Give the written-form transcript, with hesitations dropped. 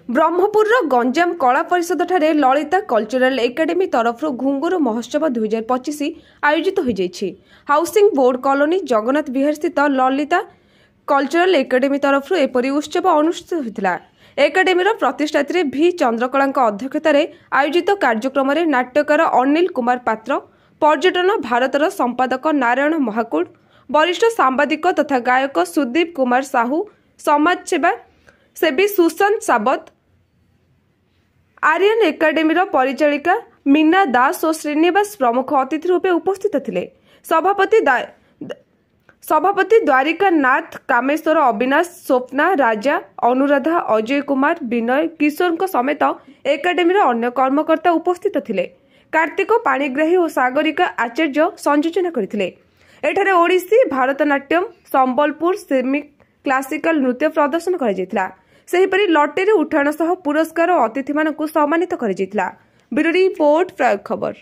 ब्रह्मपुर गंजाम कला परिषद ठारे ललिता कल्चरल एकेडमी तरफ घुंगुर महोत्सव 2025 आयोजित हो जाइछि। हाउसिंग बोर्ड कॉलोनी जगन्नाथ विहार स्थित ललिता कल्चरल एकेडमी तरफ एपरी उत्सव अनुष्ठित होता। एकेडमीर प्रतिष्ठात्री भी चंद्रकला अध्यक्षतार आयोजित कार्यक्रम में नाट्यकार अनिल कुमार पात्र, पर्यटन भारतर संपादक नारायण महाकुड़, वरिष्ठ सांबादिक तथा गायक सुदीप कुमार साहू, समाजसेवा सेवी सुशांत सावत, आर्यन एकेडमीर परिचालिका मीना दास और श्रीनिवास प्रमुख अतिथि रूपे उपस्थित थिले। सभापति द्वारिका नाथ, कामेश्वर, अविनाश, स्वप्ना, राजा, अनुराधा, अजय कुमार, विनय, किशोर समेत एकेडमीर अन्य कर्मकर्ता उपस्थित थिले। कार्तिक पाणिग्राही और सागरिका आचार्य संयोजन करथिले। एठारे ओडिसी, भारतनाट्यम, संबलपुर, सेमी क्लासिकल नृत्य प्रदर्शन करा जायतिला। सेहीपरि लटेरी उठाण सह पुरस्कार और अतिथि मानकु सम्मानित करा जायतिला। ब्यूरो रिपोर्ट, प्रयोग खबर।